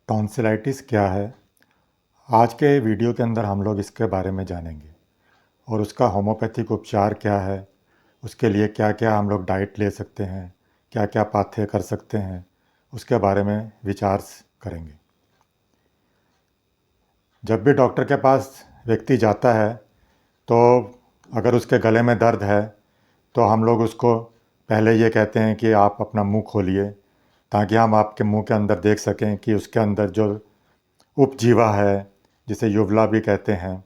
Tonsillitis क्या है? आज के वीडियो के अंदर हम लोग इसके बारे में जानेंगे और उसका होम्योपैथिक उपचार क्या है, उसके लिए क्या क्या हम लोग डाइट ले सकते हैं, क्या क्या पाथ्य कर सकते हैं, उसके बारे में विचार करेंगे। जब भी डॉक्टर के पास व्यक्ति जाता है तो अगर उसके गले में दर्द है तो हम लोग उसको पहले ये कहते हैं कि आप अपना मुंह खोलिए, ताकि हम आपके मुंह के अंदर देख सकें कि उसके अंदर जो उपजीवा है, जिसे युवला भी कहते हैं,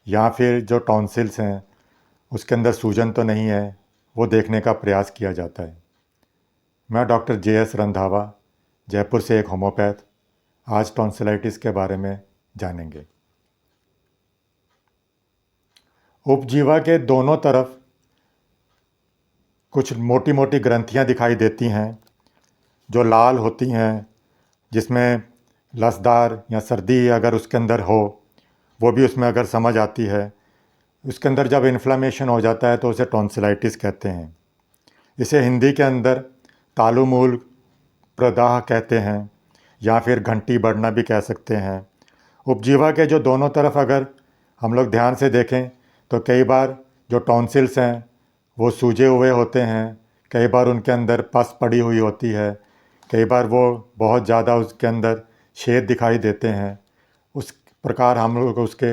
या फिर जो टॉन्सिल्स हैं उसके अंदर सूजन तो नहीं है, वो देखने का प्रयास किया जाता है। मैं डॉक्टर JS रंधावा, जयपुर से एक होम्योपैथ, आज टॉन्सिलाइटिस के बारे में जानेंगे। उपजीवा के दोनों तरफ कुछ मोटी मोटी ग्रंथियां दिखाई देती हैं जो लाल होती हैं, जिसमें लसदार या सर्दी अगर उसके अंदर हो वो भी उसमें अगर समझ आती है। उसके अंदर जब इन्फ्लामेशन हो जाता है तो उसे टॉन्सिलाइटिस कहते हैं। इसे हिंदी के अंदर तालुमूल प्रदाह कहते हैं या फिर घंटी बढ़ना भी कह सकते हैं। उपजीवा के जो दोनों तरफ अगर हम लोग ध्यान से देखें तो कई बार जो टॉन्सिल्स हैं वो सूजे हुए होते हैं, कई बार उनके अंदर पस पड़ी हुई होती है, कई बार वो बहुत ज़्यादा उसके अंदर छेद दिखाई देते हैं। उस प्रकार हम लोग उसके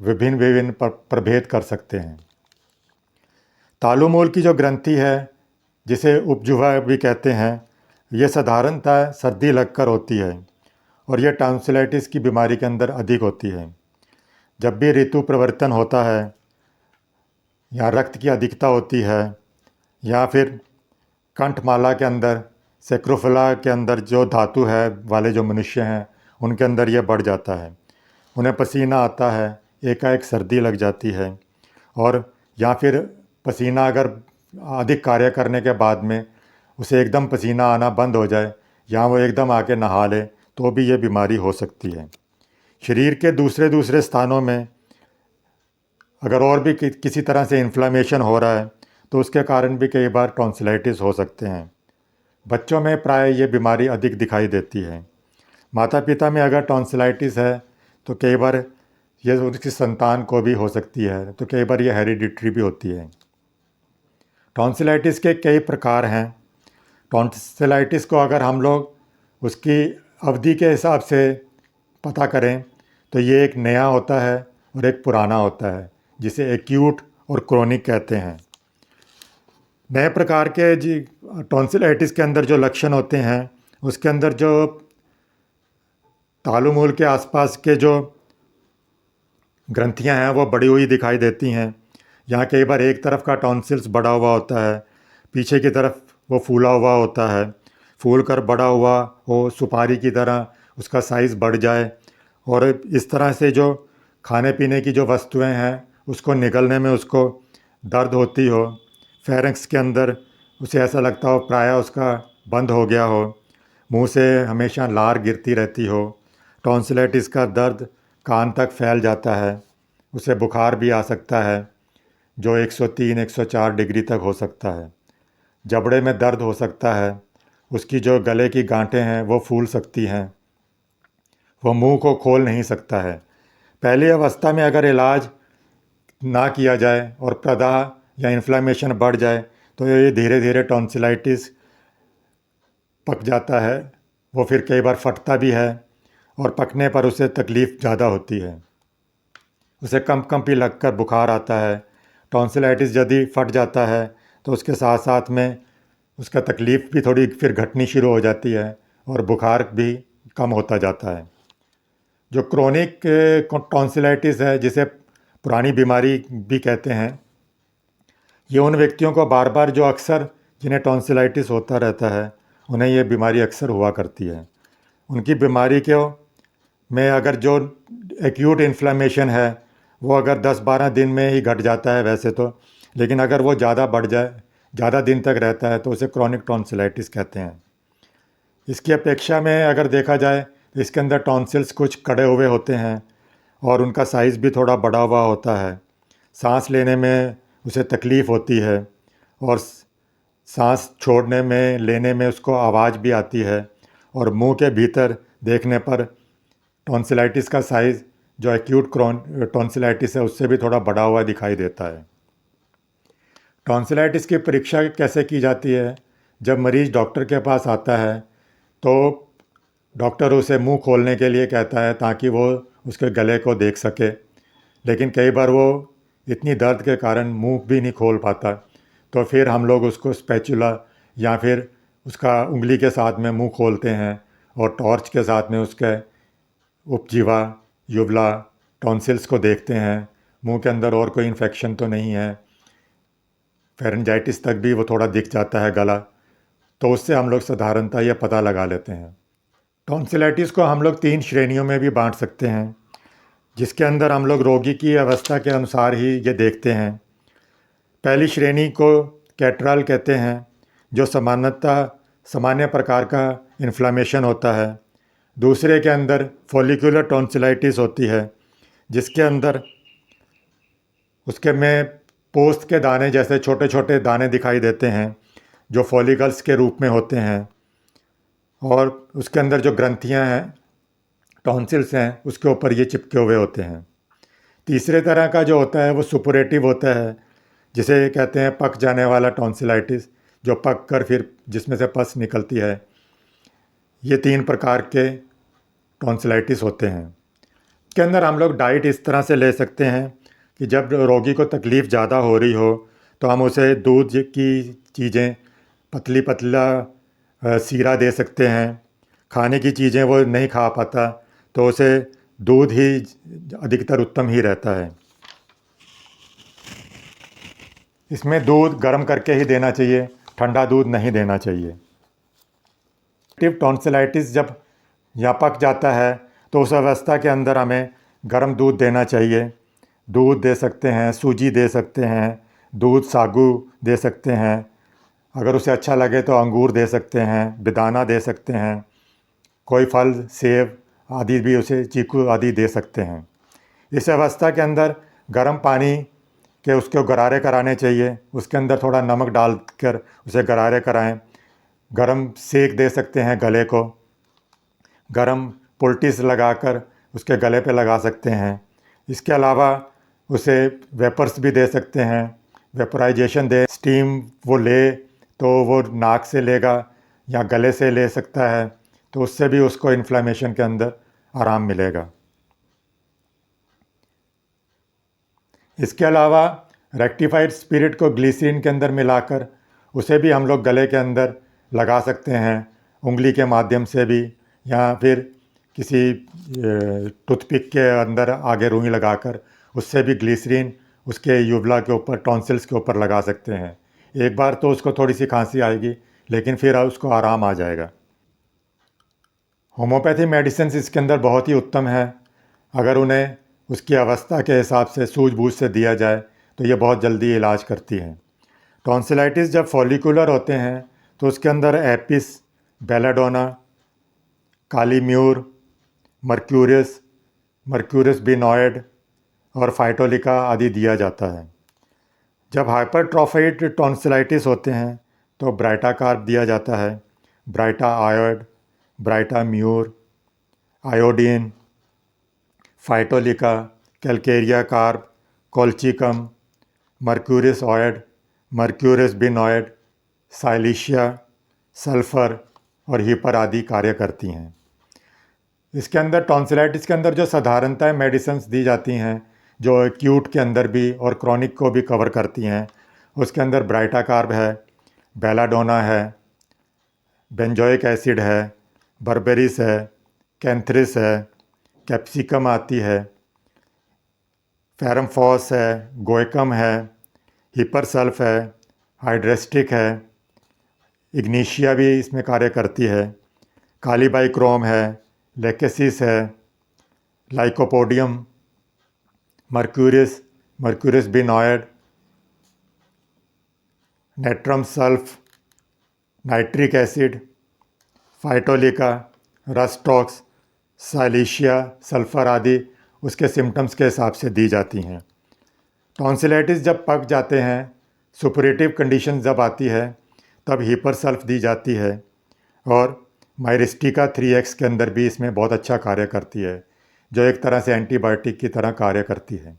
विभिन्न विभिन्न प्रभेद कर सकते हैं। तालुमूल की जो ग्रंथि है, जिसे उपजुवा भी कहते हैं, ये साधारणतः सर्दी लगकर होती है और ये टॉन्सिलाइटिस की बीमारी के अंदर अधिक होती है। जब भी ऋतु परिवर्तन होता है या रक्त की अधिकता होती है या फिर कंठमाला के अंदर सेक्रोफिला के अंदर जो धातु है वाले जो मनुष्य हैं उनके अंदर ये बढ़ जाता है, उन्हें पसीना आता है, एकाएक सर्दी लग जाती है। और या फिर पसीना अगर अधिक कार्य करने के बाद में उसे एकदम पसीना आना बंद हो जाए या वो एकदम आके नहा ले तो भी ये बीमारी हो सकती है। शरीर के दूसरे दूसरे स्थानों में अगर और भी किसी तरह से इन्फ्लामेशन हो रहा है तो उसके कारण भी कई बार टॉन्सिलाइटिस हो सकते हैं। बच्चों में प्राय ये बीमारी अधिक दिखाई देती है। माता पिता में अगर टॉन्सिलाइटिस है तो कई बार ये उनकी संतान को भी हो सकती है, तो कई बार ये हेरिडिटरी भी होती है। टॉन्सिलाइटिस के कई प्रकार हैं। टॉन्सिलाइटिस को अगर हम लोग उसकी अवधि के हिसाब से पता करें तो ये एक नया होता है और एक पुराना होता है, जिसे एक्यूट और क्रोनिक कहते हैं। नए प्रकार के जी टॉन्सिलाइटिस के अंदर जो लक्षण होते हैं उसके अंदर जो तालुमूल के आसपास के जो ग्रंथियां हैं वो बढ़ी हुई दिखाई देती हैं। यहाँ कई बार एक तरफ का टॉन्सिल्स बढ़ा हुआ होता है, पीछे की तरफ वो फूला हुआ होता है, फूल कर बड़ा हुआ हो, सुपारी की तरह उसका साइज़ बढ़ जाए और इस तरह से जो खाने पीने की जो वस्तुएं हैं उसको निगलने में उसको दर्द होती हो, फेरेंक्स के अंदर उसे ऐसा लगता हो प्रायः उसका बंद हो गया हो, मुंह से हमेशा लार गिरती रहती हो, टॉन्सिलाइटिस का दर्द कान तक फैल जाता है, उसे बुखार भी आ सकता है जो 103-104 डिग्री तक हो सकता है। जबड़े में दर्द हो सकता है, उसकी जो गले की गांठें हैं वो फूल सकती हैं, वो मुंह को खोल नहीं सकता है। पहली अवस्था में अगर इलाज ना किया जाए और प्रदाह या इन्फ्लामेशन बढ़ जाए तो ये धीरे धीरे टॉन्सिलाइटिस पक जाता है। वो फिर कई बार फटता भी है और पकने पर उसे तकलीफ़ ज़्यादा होती है, उसे कंपी लगकर बुखार आता है। टॉन्सिलाइटिस यदि फट जाता है तो उसके साथ साथ में उसका तकलीफ़ भी थोड़ी फिर घटनी शुरू हो जाती है और बुखार भी कम होता जाता है। जो क्रोनिक टॉन्सिलाइटिस है, जिसे पुरानी बीमारी भी कहते हैं, ये उन व्यक्तियों को बार बार जो अक्सर जिन्हें टॉन्सिलाइटिस होता रहता है उन्हें ये बीमारी अक्सर हुआ करती है। उनकी बीमारी के में अगर जो एक्यूट इन्फ्लामेशन है वो अगर 10-12 दिन में ही घट जाता है वैसे तो, लेकिन अगर वो ज़्यादा बढ़ जाए, ज़्यादा दिन तक रहता है तो उसे क्रोनिक टॉन्सिलाइटिस कहते हैं। इसकी अपेक्षा में अगर देखा जाए तो इसके अंदर टॉन्सिल्स कुछ कड़े हुए होते हैं और उनका साइज़ भी थोड़ा बड़ा हुआ होता है। सांस लेने में उसे तकलीफ़ होती है और सांस छोड़ने में लेने में उसको आवाज़ भी आती है और मुंह के भीतर देखने पर टॉन्सिलाइटिस का साइज़ जो एक्यूट टॉन्सिलाइटिस है उससे भी थोड़ा बड़ा हुआ दिखाई देता है। टॉन्सिलाइटिस की परीक्षा कैसे की जाती है? जब मरीज़ डॉक्टर के पास आता है तो डॉक्टर उसे मुंह खोलने के लिए कहता है ताकि वो उसके गले को देख सके, लेकिन कई बार वो इतनी दर्द के कारण मुंह भी नहीं खोल पाता, तो फिर हम लोग उसको स्पैचुला या फिर उसका उंगली के साथ में मुंह खोलते हैं और टॉर्च के साथ में उसके उपजीवा, युवला, टॉन्सिल्स को देखते हैं, मुंह के अंदर और कोई इन्फेक्शन तो नहीं है, फेरेंजाइटिस तक भी वो थोड़ा दिख जाता है गला, तो उससे हम लोग साधारणतः ये पता लगा लेते हैं। टॉन्सिलाइटिस को हम लोग 3 श्रेणियों में भी बांट सकते हैं, जिसके अंदर हम लोग रोगी की अवस्था के अनुसार ही ये देखते हैं। पहली श्रेणी को कैटराल कहते हैं, जो सामान्य प्रकार का इन्फ्लामेशन होता है। दूसरे के अंदर फॉलिकुलर टॉन्सिलाइटिस होती है, जिसके अंदर उसके में पोस्त के दाने जैसे छोटे छोटे दाने दिखाई देते हैं, जो फॉलिकल्स के रूप में होते हैं, और उसके अंदर जो ग्रंथियां हैं, टॉन्सिल्स हैं, उसके ऊपर ये चिपके हुए होते हैं। तीसरे तरह का जो होता है वो सुपुरेटिव होता है, जिसे कहते हैं पक जाने वाला टॉन्सिलाइटिस, जो पक कर फिर जिसमें से पस निकलती है। ये 3 प्रकार के टॉन्सिलाइटिस होते हैं। के अंदर हम लोग डाइट इस तरह से ले सकते हैं कि जब रोगी को तकलीफ़ ज़्यादा हो रही हो तो हम उसे दूध की चीज़ें, पतली पतला सीरा दे सकते हैं। खाने की चीज़ें वो नहीं खा पाता तो उसे दूध ही अधिकतर उत्तम ही रहता है। इसमें दूध गर्म करके ही देना चाहिए, ठंडा दूध नहीं देना चाहिए। टॉन्सिलाइटिस जब पक जाता है तो उस अवस्था के अंदर हमें गर्म दूध देना चाहिए। दूध दे सकते हैं, सूजी दे सकते हैं, दूध सागू दे सकते हैं, अगर उसे अच्छा लगे तो अंगूर दे सकते हैं, बेदाना दे सकते हैं, कोई फल, सेब आदि भी उसे, चीकू आदि दे सकते हैं। इस अवस्था के अंदर गर्म पानी के उसको गरारे कराने चाहिए, उसके अंदर थोड़ा नमक डालकर उसे गरारे कराएं। गरम सेक दे सकते हैं गले को, गरम पोल्टिस लगाकर उसके गले पे लगा सकते हैं। इसके अलावा उसे वेपर्स भी दे सकते हैं, वेपराइजेशन दे, स्टीम वो ले तो वो नाक से लेगा या गले से ले सकता है, तो उससे भी उसको इन्फ्लेमेशन के अंदर आराम मिलेगा। इसके अलावा रेक्टिफाइड स्पिरिट को ग्लिसरीन के अंदर मिलाकर उसे भी हम लोग गले के अंदर लगा सकते हैं, उंगली के माध्यम से भी, या फिर किसी टूथपिक के अंदर आगे रुई लगाकर उससे भी ग्लिसरीन उसके युवला के ऊपर, टॉन्सिल्स के ऊपर लगा सकते हैं। एक बार तो उसको थोड़ी सी खांसी आएगी, लेकिन फिर उसको आराम आ जाएगा। होम्योपैथी मेडिसिन इसके अंदर बहुत ही उत्तम है। अगर उन्हें उसकी अवस्था के हिसाब से सूझबूझ से दिया जाए तो ये बहुत जल्दी इलाज करती हैं। टॉन्सिलाइटिस जब फॉलिकुलर होते हैं तो उसके अंदर एपिस, बेलाडोना, कालीम्यूर, मर्क्यूरिस बिनॉयड और फाइटोलिका आदि दिया जाता है। जब हाइपरट्रॉफिड टॉन्सिलाइटिस होते हैं तो ब्राइटाकार्ब दिया जाता है, baryta iod, baryta mur, iodine, phytolacca, calcarea carb, colchicum, mercurius iod, mercurius biniod, silicea, sulphur और हीपर आदि कार्य करती हैं। इसके अंदर टॉन्सिलाइटिस के अंदर जो साधारणतः मेडिसिन्स दी जाती हैं, जो एक्यूट के अंदर भी और क्रॉनिक को भी कवर करती हैं, उसके अंदर ब्राइटाकार्ब है, बेलाडोना है, बेंजोइक एसिड है, बर्बेरिस है, कैंथरिस है, कैप्सिकम आती है, फेरमफॉस है, गोएकम है, हिपरसल्फ है, हाइड्रेस्टिक है, इग्नीशिया भी इसमें कार्य करती है, कालीबाइक्रोम है, लेकेसिस है, lycopodium, mercurius biniod, natrum sulph, nitric acid, phytolacca, rhus tox, silicea, sulphur आदि उसके सिम्टम्स के हिसाब से दी जाती हैं। टॉन्सिलाइटिस जब पक जाते हैं, सुपरेटिव कंडीशन जब आती है, तब हीपर सल्फ दी जाती है और माइरिस्टिका 3x के अंदर भी इसमें बहुत अच्छा कार्य करती है, जो एक तरह से एंटीबायोटिक की तरह कार्य करती है।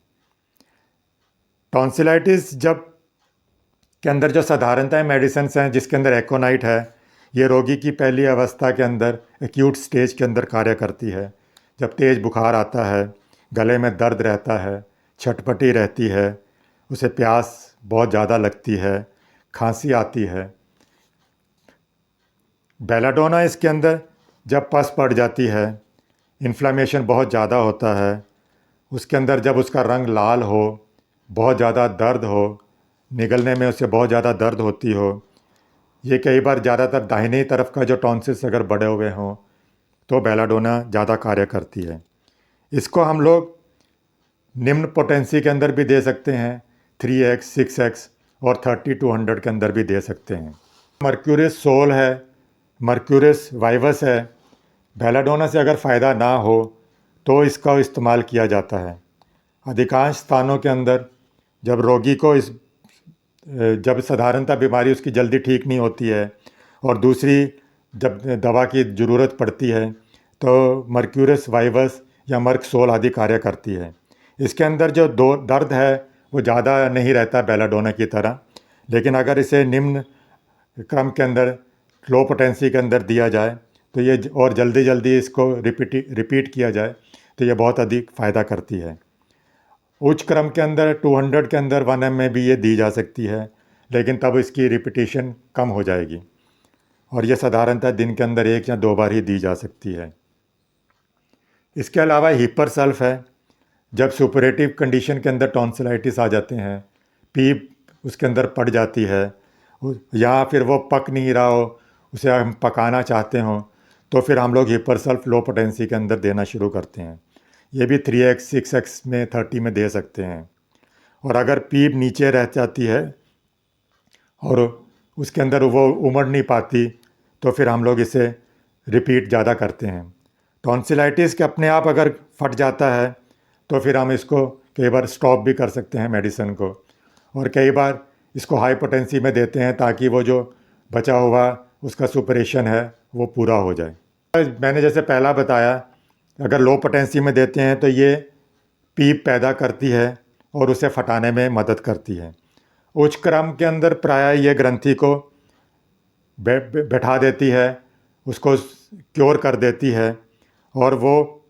टॉन्सिलाइटिस जब के अंदर जो साधारणतः मेडिसिन हैं जिसके अंदर एकोनाइट है, ये रोगी की पहली अवस्था के अंदर एक्यूट स्टेज के अंदर कार्य करती है। जब तेज़ बुखार आता है, गले में दर्द रहता है, छटपटी रहती है, उसे प्यास बहुत ज़्यादा लगती है, खांसी आती है। बेलाडोना इसके अंदर जब पस पड़ जाती है, इन्फ्लामेशन बहुत ज़्यादा होता है, उसके अंदर जब उसका रंग लाल हो, बहुत ज़्यादा दर्द हो, निगलने में उसे बहुत ज़्यादा दर्द होती हो, ये कई बार ज़्यादातर दाहिनी तरफ का जो टॉन्सिल्स अगर बढ़े हुए हों तो बेलाडोना ज़्यादा कार्य करती है। इसको हम लोग निम्न पोटेंसी के अंदर भी दे सकते हैं, 3x, 6x और 30-100 के अंदर भी दे सकते हैं। मर्क्यूरिस सोल है, मर्क्यूरिस वाइवस है। बेलाडोना से अगर फ़ायदा ना हो तो इसका इस्तेमाल किया जाता है। अधिकांश स्थानों के अंदर जब रोगी को जब साधारणतः बीमारी उसकी जल्दी ठीक नहीं होती है और दूसरी जब दवा की ज़रूरत पड़ती है तो मर्क्यूरिस वाइवस या मर्कसोल आदि कार्य करती है। इसके अंदर जो दर्द है वो ज़्यादा नहीं रहता बेलाडोना की तरह, लेकिन अगर इसे निम्न क्रम के अंदर लो पोटेंसी के अंदर दिया जाए तो ये और जल्दी इसको रिपीट किया जाए तो ये बहुत अधिक फ़ायदा करती है। उच्च क्रम के अंदर 200 के अंदर 1 में भी ये दी जा सकती है, लेकिन तब इसकी रिपीटिशन कम हो जाएगी और ये साधारणतः दिन के अंदर 1 या 2 बार ही दी जा सकती है। इसके अलावा हिपरसल्फ है। जब सुपरेटिव कंडीशन के अंदर टॉन्सिलाइटिस आ जाते हैं, पीप उसके अंदर पड़ जाती है या फिर वो पक नहीं रहा हो, उसे हम पकाना चाहते हों, तो फिर हम लोग हिपरसल्फ लो पोटेंसी के अंदर देना शुरू करते हैं। ये भी 3x, 6x में 30 में दे सकते हैं। और अगर पीप नीचे रह जाती है और उसके अंदर वो उमड़ नहीं पाती तो फिर हम लोग इसे रिपीट ज़्यादा करते हैं। टॉन्सिलाइटिस के अपने आप अगर फट जाता है तो फिर हम इसको कई बार स्टॉप भी कर सकते हैं मेडिसिन को, और कई बार इसको हाई पोटेंसी में देते हैं ताकि वो जो बचा हुआ उसका सुपरेशन है वो पूरा हो जाए। मैंने जैसे पहला बताया, अगर लो पोटेंसी में देते हैं तो ये पीप पैदा करती है और उसे फटाने में मदद करती है। उच्च क्रम के अंदर प्रायः ये ग्रंथि को बैठा देती है, उसको क्योर कर देती है, और वो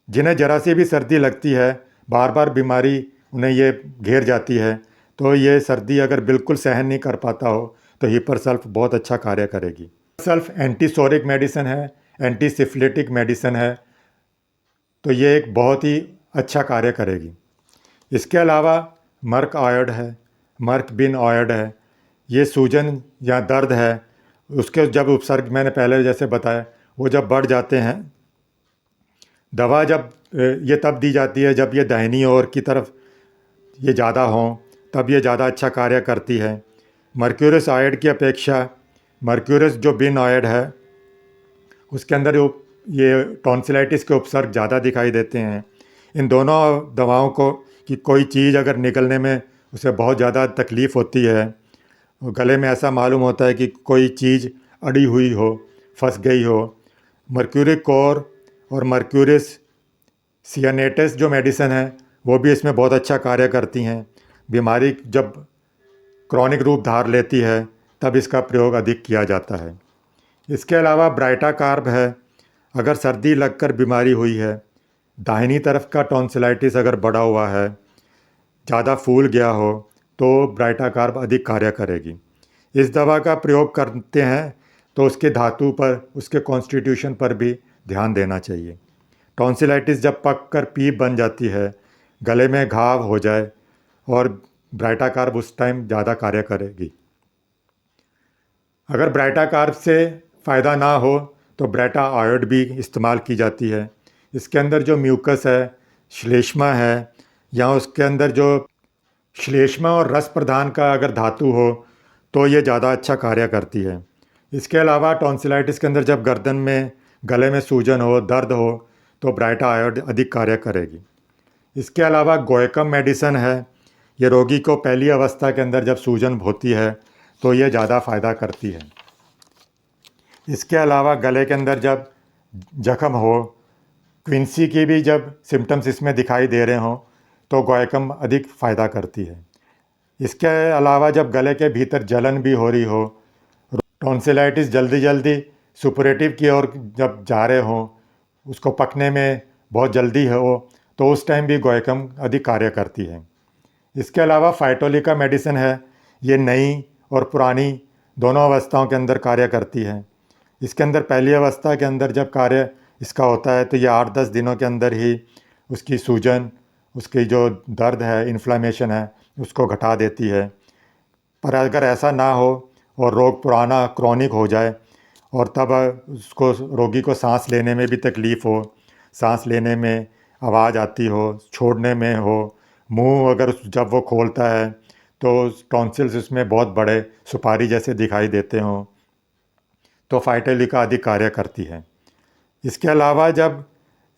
जिन्हें ज़रा सी भी सर्दी लगती है, बार बार बीमारी उन्हें ये घेर जाती है, तो ये सर्दी अगर बिल्कुल सहन नहीं कर पाता हो तो हिपरसल्फ बहुत अच्छा कार्य करेगी। सल्फ एंटीसोरिक मेडिसिन है, एंटी सिफिलिटिक मेडिसिन है, तो ये एक बहुत ही अच्छा कार्य करेगी। इसके अलावा मर्क आयोड है, मर्क बिन आयोड है। ये सूजन या दर्द है, उसके जब उपसर्ग मैंने पहले जैसे बताया वो जब बढ़ जाते हैं, दवा जब ये तब दी जाती है जब ये दाहिनी ओर की तरफ ये ज़्यादा हों, तब ये ज़्यादा अच्छा कार्य करती है। मर्क्यूरिस आयोड की अपेक्षा मर्क्यूरिस जो बिन आयोड है उसके अंदर ये टॉन्सिलाइटिस के उपसर्ग ज़्यादा दिखाई देते हैं। इन दोनों दवाओं को कि कोई चीज़ अगर निकलने में उसे बहुत ज़्यादा तकलीफ़ होती है, गले में ऐसा मालूम होता है कि कोई चीज़ अड़ी हुई हो, फंस गई हो, मर्क्यूरिक कोर और मर्क्यूरिस सियानेटिस जो मेडिसिन है वो भी इसमें बहुत अच्छा कार्य करती हैं। बीमारी जब क्रॉनिक रूप धार लेती है तब इसका प्रयोग अधिक किया जाता है। इसके अलावा ब्राइटा कार्ब है। अगर सर्दी लगकर बीमारी हुई है, दाहिनी तरफ का टॉन्सिलाइटिस अगर बढ़ा हुआ है, ज़्यादा फूल गया हो, तो ब्राइटा कार्ब अधिक कार्य करेगी। इस दवा का प्रयोग करते हैं तो उसके धातु पर, उसके कॉन्स्टिट्यूशन पर भी ध्यान देना चाहिए। टॉन्सिलाइटिस जब पक कर पीप बन जाती है, गले में घाव हो जाए, और ब्राइटा कार्ब उस टाइम ज़्यादा कार्य करेगी। अगर ब्राइटा कार्ब से फ़ायदा ना हो तो ब्राइटा आयोड भी इस्तेमाल की जाती है। इसके अंदर जो म्यूकस है, श्लेष्मा है, या उसके अंदर जो श्लेष्मा और रस प्रदान का अगर धातु हो तो ये ज़्यादा अच्छा कार्य करती है। इसके अलावा टॉन्सिलाइटिस के अंदर जब गर्दन में, गले में सूजन हो, दर्द हो, तो ब्राइटा आयोड अधिक कार्य करेगी। इसके अलावा गोएकम मेडिसिन है। ये रोगी को पहली अवस्था के अंदर जब सूजन होती है तो ये ज़्यादा फ़ायदा करती है। इसके अलावा गले के अंदर जब जख्म हो, क्विंसी की भी जब सिम्टम्स इसमें दिखाई दे रहे हों तो गोएकम अधिक फ़ायदा करती है। इसके अलावा जब गले के भीतर जलन भी हो रही हो, टॉन्सिलाइटिस जल्दी जल्दी सुपरेटिव की ओर जब जा रहे हों, उसको पकने में बहुत जल्दी हो, तो उस टाइम भी गोएकम अधिक कार्य करती है। इसके अलावा फाइटोलिका मेडिसिन है, ये नई और पुरानी दोनों अवस्थाओं के अंदर कार्य करती है। इसके अंदर पहली अवस्था के अंदर जब कार्य इसका होता है तो ये 8-10 दिनों के अंदर ही उसकी सूजन, उसकी जो दर्द है, इन्फ्लेमेशन है, उसको घटा देती है। पर अगर ऐसा ना हो और रोग पुराना क्रॉनिक हो जाए और तब उसको रोगी को सांस लेने में भी तकलीफ़ हो, सांस लेने में आवाज़ आती हो, छोड़ने में हो, मुंह अगर जब वो खोलता है तो टॉन्सिल्स उसमें बहुत बड़े सुपारी जैसे दिखाई देते हों, तो फाइटोलिका अधिक कार्य करती है। इसके अलावा जब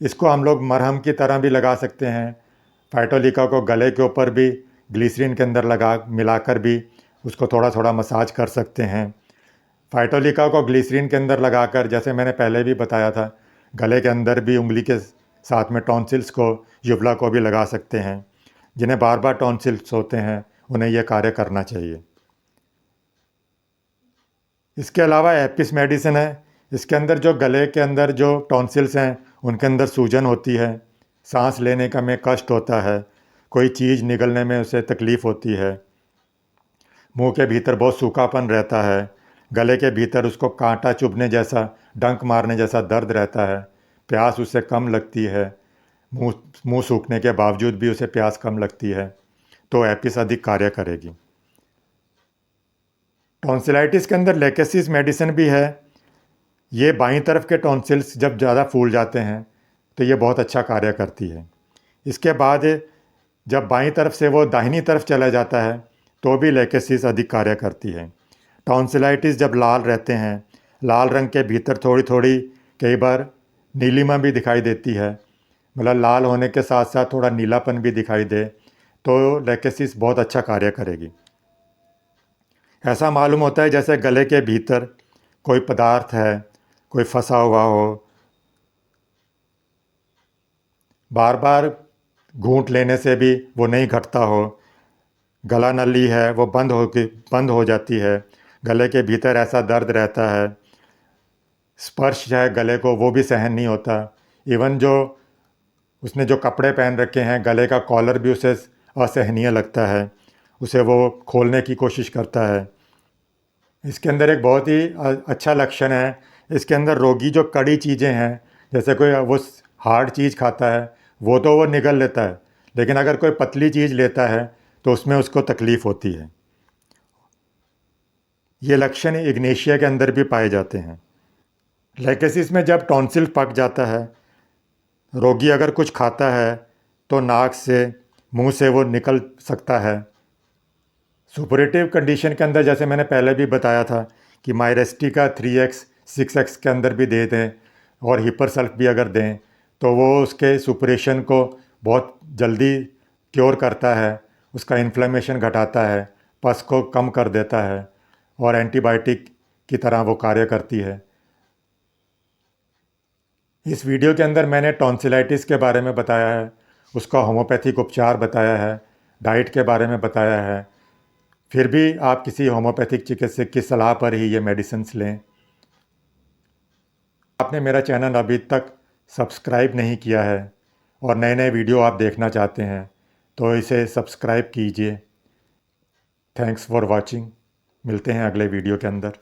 इसको हम लोग मरहम की तरह भी लगा सकते हैं, फाइटोलिका को गले के ऊपर भी ग्लिसरीन के अंदर मिलाकर भी उसको थोड़ा थोड़ा मसाज कर सकते हैं। फाइटोलिका को ग्लिसरीन के अंदर लगाकर, जैसे मैंने पहले भी बताया था, गले के अंदर भी उंगली के साथ में टॉन्सिल्स को, युवला को भी लगा सकते हैं। जिन्हें बार बार टॉन्सिल्स होते हैं उन्हें यह कार्य करना चाहिए। इसके अलावा एपिस मेडिसिन है, इसके अंदर जो गले के अंदर जो टॉन्सिल्स हैं उनके अंदर सूजन होती है, सांस लेने का में कष्ट होता है, कोई चीज़ निगलने में उसे तकलीफ़ होती है, मुंह के भीतर बहुत सूखापन रहता है, गले के भीतर उसको कांटा चुभने जैसा, डंक मारने जैसा दर्द रहता है, प्यास उससे कम लगती है, मुंह सूखने के बावजूद भी उसे प्यास कम लगती है, तो एपिस अधिक कार्य करेगी। टॉन्सिलाइटिस के अंदर लेकेसिस मेडिसिन भी है। ये बाईं तरफ के टॉन्सिल्स जब ज़्यादा फूल जाते हैं तो ये बहुत अच्छा कार्य करती है। इसके बाद जब बाईं तरफ से वो दाहिनी तरफ चला जाता है तो भी लेकेसिस अधिक कार्य करती है। टॉन्सिलाइटिस जब लाल रहते हैं, लाल रंग के भीतर थोड़ी थोड़ी कई बार नीलिमा भी दिखाई देती है, मतलब लाल होने के साथ साथ थोड़ा नीलापन भी दिखाई दे, तो लेकेसिस बहुत अच्छा कार्य करेगी। ऐसा मालूम होता है जैसे गले के भीतर कोई पदार्थ है, कोई फंसा हुआ हो, बार बार घूंट लेने से भी वो नहीं घटता हो, गला नली है वो बंद हो जाती है, गले के भीतर ऐसा दर्द रहता है, स्पर्श है गले को वो भी सहन नहीं होता, इवन जो उसने जो कपड़े पहन रखे हैं गले का कॉलर भी उसे असहनीय लगता है, उसे वो खोलने की कोशिश करता है। इसके अंदर एक बहुत ही अच्छा लक्षण है, इसके अंदर रोगी जो कड़ी चीज़ें हैं, जैसे कोई वो हार्ड चीज़ खाता है तो वो निगल लेता है, लेकिन अगर कोई पतली चीज़ लेता है तो उसमें उसको तकलीफ़ होती है। ये लक्षण इग्नेशिया के अंदर भी पाए जाते हैं। लेकेसिस में जब टॉन्सिल पक जाता है, रोगी अगर कुछ खाता है तो नाक से, मुंह से वो निकल सकता है। सुपरेटिव कंडीशन के अंदर जैसे मैंने पहले भी बताया था कि मायरेस्टिका 3x 6x के अंदर भी दे दें और हिपरसल्फ भी अगर दें तो वो उसके सुपरेशन को बहुत जल्दी क्योर करता है, उसका इन्फ्लेमेशन घटाता है, पस को कम कर देता है और एंटीबायोटिक की तरह वो कार्य करती है। इस वीडियो के अंदर मैंने टॉन्सिलाइटिस के बारे में बताया है, उसका होम्योपैथिक उपचार बताया है, डाइट के बारे में बताया है। फिर भी आप किसी होम्योपैथिक चिकित्सक की सलाह पर ही ये मेडिसिन्स लें। आपने मेरा चैनल अभी तक सब्सक्राइब नहीं किया है और नए नए वीडियो आप देखना चाहते हैं तो इसे सब्सक्राइब कीजिए। Thanks for watching. मिलते हैं अगले वीडियो के अंदर।